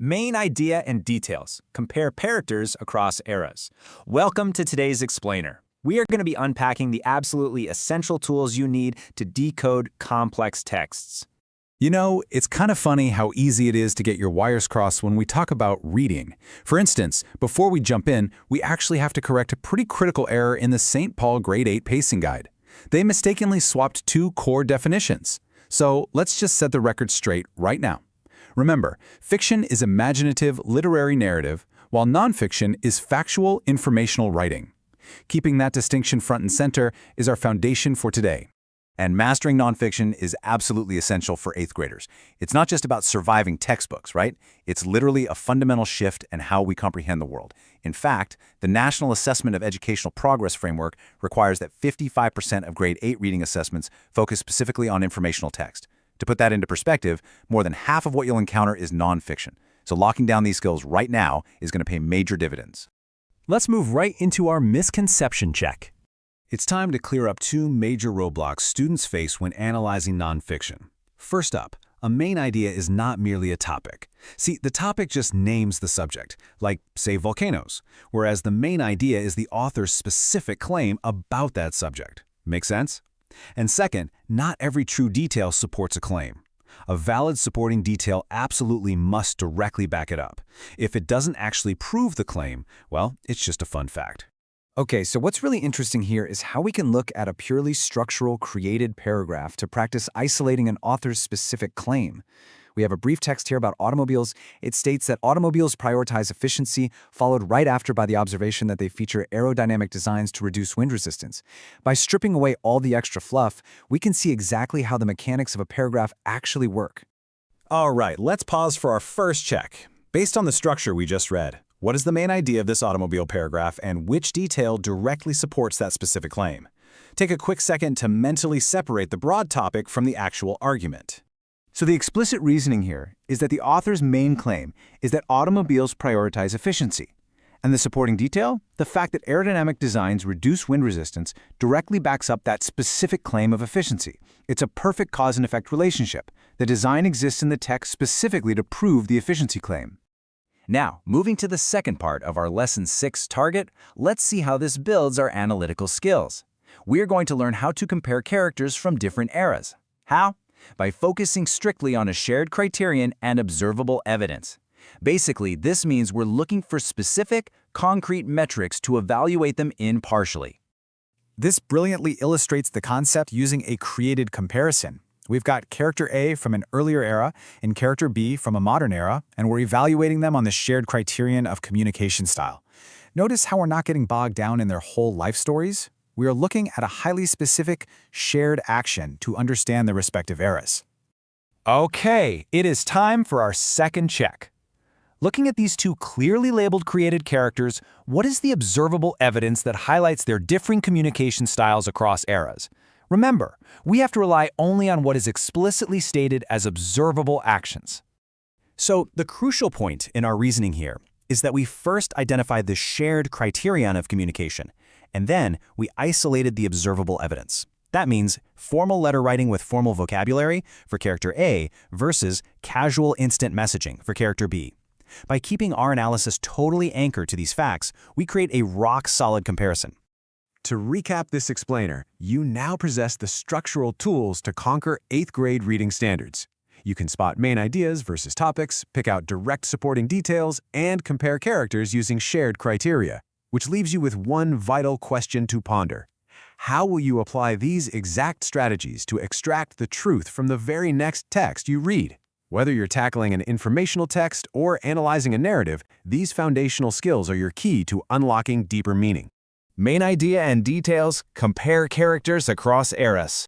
Main idea and details. Compare characters across eras. Welcome to today's explainer. We are going to be unpacking the absolutely essential tools you need to decode complex texts. You know, it's kind of funny how easy it is to get your wires crossed when we talk about reading. For instance, before we jump in, we actually have to correct a pretty critical error in the St. Paul Grade 8 Pacing Guide. They mistakenly swapped two core definitions. So let's just set the record straight right now. Remember, fiction is imaginative literary narrative, while nonfiction is factual informational writing. Keeping that distinction front and center is our foundation for today. And mastering nonfiction is absolutely essential for 8th graders. It's not just about surviving textbooks, right? It's literally a fundamental shift in how we comprehend the world. In fact, the National Assessment of Educational Progress framework requires that 55% of grade 8 reading assessments focus specifically on informational text. To put that into perspective, more than half of what you'll encounter is nonfiction. So locking down these skills right now is going to pay major dividends. Let's move right into our misconception check. It's time to clear up two major roadblocks students face when analyzing nonfiction. First up, a main idea is not merely a topic. See, the topic just names the subject, like, say, volcanoes, whereas the main idea is the author's specific claim about that subject. Make sense? And second, not every true detail supports a claim. A valid supporting detail absolutely must directly back it up. If it doesn't actually prove the claim, well, it's just a fun fact. Okay, so what's really interesting here is how we can look at a purely structural created paragraph to practice isolating an author's specific claim. We have a brief text here about automobiles. It states that automobiles prioritize efficiency, followed right after by the observation that they feature aerodynamic designs to reduce wind resistance. By stripping away all the extra fluff, we can see exactly how the mechanics of a paragraph actually work. All right, let's pause for our first check. Based on the structure we just read, what is the main idea of this automobile paragraph and which detail directly supports that specific claim? Take a quick second to mentally separate the broad topic from the actual argument. So the explicit reasoning here is that the author's main claim is that automobiles prioritize efficiency. And the supporting detail, the fact that aerodynamic designs reduce wind resistance, directly backs up that specific claim of efficiency. It's a perfect cause and effect relationship. The design exists in the text specifically to prove the efficiency claim. Now, moving to the second part of our Lesson 6 target, let's see how this builds our analytical skills. We're going to learn how to compare characters from different eras. How? By focusing strictly on a shared criterion and observable evidence. Basically, this means we're looking for specific, concrete metrics to evaluate them impartially. This brilliantly illustrates the concept using a created comparison. We've got character A from an earlier era and character B from a modern era, and we're evaluating them on the shared criterion of communication style. Notice how we're not getting bogged down in their whole life stories. We are looking at a highly specific, shared action to understand the respective eras. Okay, it is time for our second check. Looking at these two clearly labeled created characters, what is the observable evidence that highlights their differing communication styles across eras? Remember, we have to rely only on what is explicitly stated as observable actions. So the crucial point in our reasoning here is that we first identified the shared criterion of communication, and then we isolated the observable evidence. That means formal letter writing with formal vocabulary for character A versus casual instant messaging for character B. By keeping our analysis totally anchored to these facts, we create a rock-solid comparison. To recap this explainer, you now possess the structural tools to conquer 8th grade reading standards. You can spot main ideas versus topics, pick out direct supporting details, and compare characters using shared criteria, which leaves you with one vital question to ponder. How will you apply these exact strategies to extract the truth from the very next text you read? Whether you're tackling an informational text or analyzing a narrative, these foundational skills are your key to unlocking deeper meaning. Main idea and details, compare characters across eras.